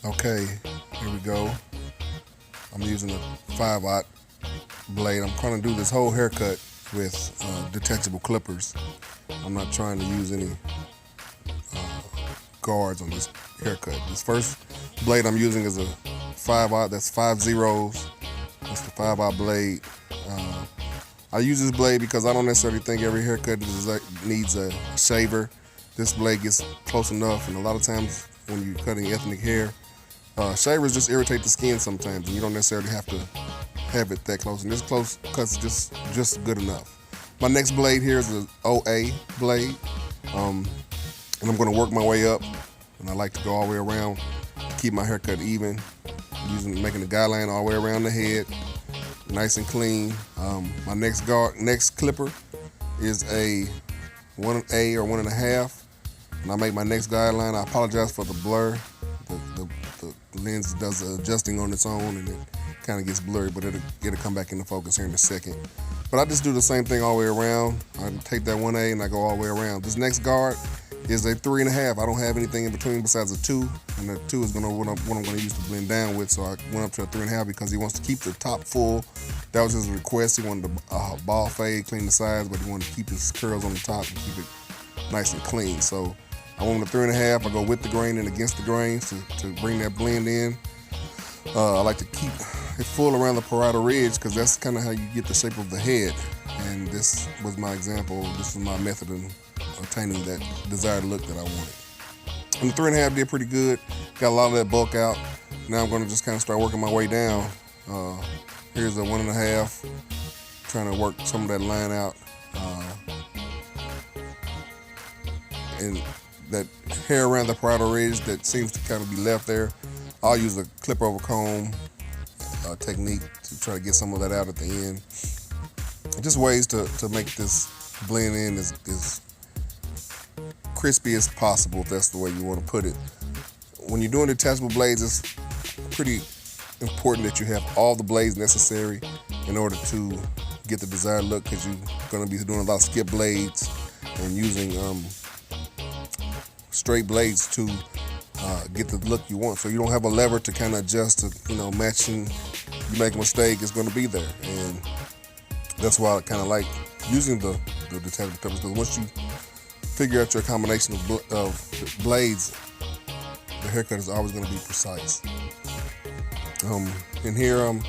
Okay, here we go. I'm using a 5/0 blade. I'm trying to do this whole haircut with detachable clippers. I'm not trying to use any guards on this haircut. This first blade I'm using is a 5/0. That's 5 zeros. That's the 5/0 blade. I use this blade because I don't necessarily think every haircut needs a shaver. This blade gets close enough, and a lot of times when you're cutting ethnic hair, shavers just irritate the skin sometimes, and you don't necessarily have to have it that close. And this close cut's just good enough. My next blade here is an OA blade, and I'm going to work my way up. And I like to go all the way around to keep my haircut even, making the guideline all the way around the head, nice and clean. My next clipper is a 1A or 1.5, and I make my next guideline. I apologize for the blur. The lens does the adjusting on its own, and it kind of gets blurry, but it'll come back into focus here in a second. But I just do the same thing all the way around. I take that 1A and I go all the way around. This next guard is a 3.5. I don't have anything in between besides a 2, and the 2 is what I'm going to use to blend down with. So I went up to a 3.5 because he wants to keep the top full. That was his request. He wanted the ball fade, clean the sides, but he wanted to keep his curls on the top and keep it nice and clean. So I went with a 3.5. I go with the grain and against the grain to bring that blend in. I like to keep it full around the parietal ridge because that's kind of how you get the shape of the head. And this was my example. This is my method of attaining that desired look that I wanted. And the 3.5 did pretty good. Got a lot of that bulk out. Now I'm going to just kind of start working my way down. Here's a 1.5. Trying to work some of that line out. And that hair around the parietal ridge that seems to kind of be left there, I'll use a clip over comb technique to try to get some of that out at the end. Just ways to make this blend in as crispy as possible, if that's the way you want to put it. When you're doing detachable blades, it's pretty important that you have all the blades necessary in order to get the desired look, because you're going to be doing a lot of skip blades and using straight blades to get the look you want. So you don't have a lever to kind of adjust to, matching. You make a mistake, it's going to be there. And that's why I kind of like using the detachable clippers, because once you figure out your combination of blades, the haircut is always going to be precise. And here I'm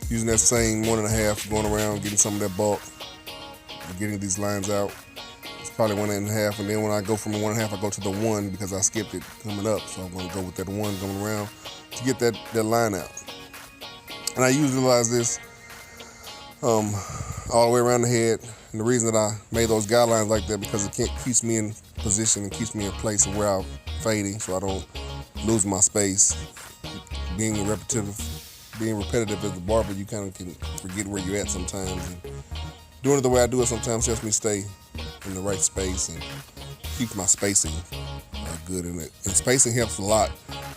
using that same 1.5, going around, getting some of that bulk, getting these lines out. It's probably 1.5, and then when I go from a 1.5, I go to the 1 because I skipped it coming up. So I'm going to go with that 1 going around to get that line out. And I utilize this all the way around the head. And the reason that I made those guidelines like that, because it keeps me in position and keeps me in place of where I'm fading, so I don't lose my space. Being repetitive as a barber, you kind of can forget where you're at sometimes. And doing it the way I do it sometimes helps me stay in the right space and keeps my spacing good in it. And spacing helps a lot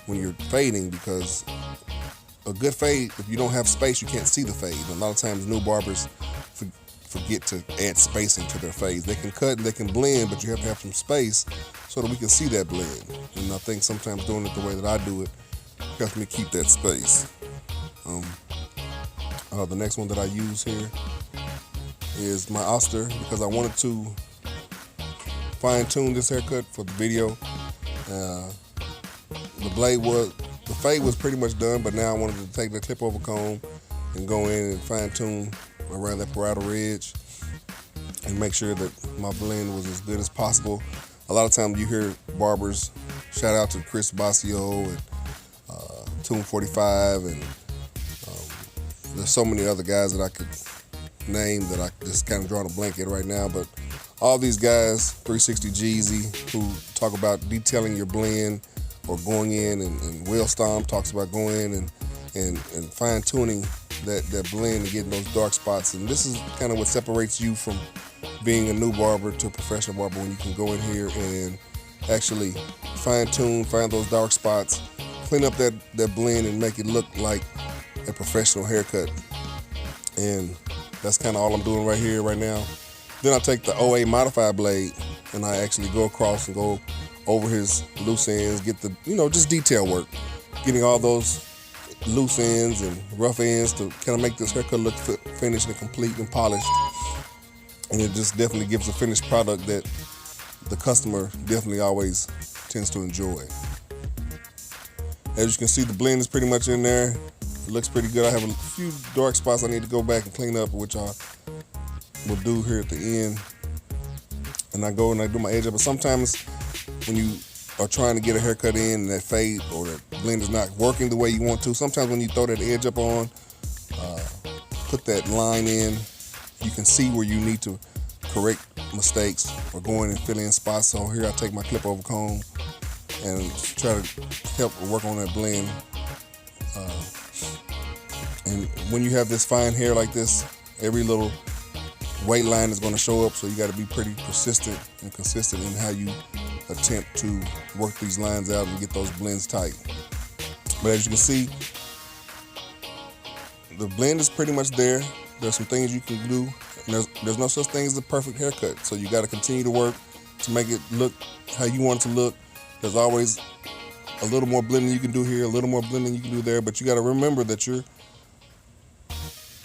when you're fading, because a good fade, if you don't have space, you can't see the fade. And a lot of times new barbers forget to add spacing to their fades. They can cut and they can blend, but you have to have some space so that we can see that blend. And I think sometimes doing it the way that I do it helps me keep that space. The next one that I use here is my oster, because I wanted to fine tune this haircut for the video. The fade was pretty much done, but now I wanted to take the clip over comb and go in and fine tune around that parietal ridge and make sure that my blend was as good as possible. A lot of times you hear barbers, shout out to Chris Basio and Tune 45, and there's so many other guys that I could name that I just kind of drawing a blanket right now, but all these guys, 360 Jeezy, who talk about detailing your blend or going in, and Will Stomp talks about going in and fine tuning that blend and getting those dark spots. And this is kind of what separates you from being a new barber to a professional barber, when you can go in here and actually fine tune, find those dark spots, clean up that blend and make it look like a professional haircut. And that's kind of all I'm doing right here, right now. Then I take the OA modified blade and I actually go across and go over his loose ends, get the, just detail work, getting all those loose ends and rough ends to kind of make this haircut look finished and complete and polished. And it just definitely gives a finished product that the customer definitely always tends to enjoy. As you can see, the blend is pretty much in there. It looks pretty good. I have a few dark spots I need to go back and clean up, which I will do here at the end. And I go and I do my edge up. But sometimes when you are trying to get a haircut in and that fade or that blend is not working the way you want to, sometimes when you throw that edge up on, put that line in, you can see where you need to correct mistakes or go in and fill in spots. So here I take my clip over comb and try to help work on that blend. And when you have this fine hair like this, every little weight line is going to show up, so you got to be pretty persistent and consistent in how you attempt to work these lines out and get those blends tight. But as you can see, the blend is pretty much there. There's some things you can do. And there's no such thing as a perfect haircut, so you got to continue to work to make it look how you want it to look. There's always a little more blending you can do here, a little more blending you can do there, but you got to remember that you're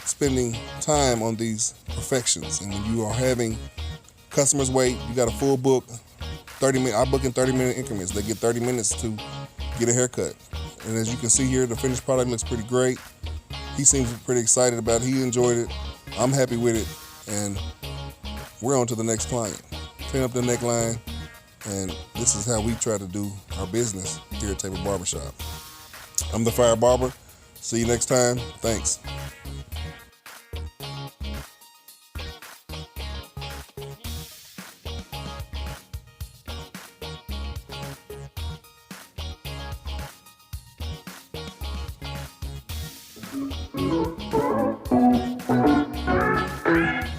spending time on these perfections. And when you are having customers wait, you got a full book, 30 minutes. I book in 30-minute increments. They get 30 minutes to get a haircut. And as you can see here, the finished product looks pretty great. He seems pretty excited about it. He enjoyed it. I'm happy with it. And we're on to the next client. Clean up the neckline. And this is how we try to do our business here at Table Barbershop. I'm the Fire Barber. See you next time. Thanks. Thank you.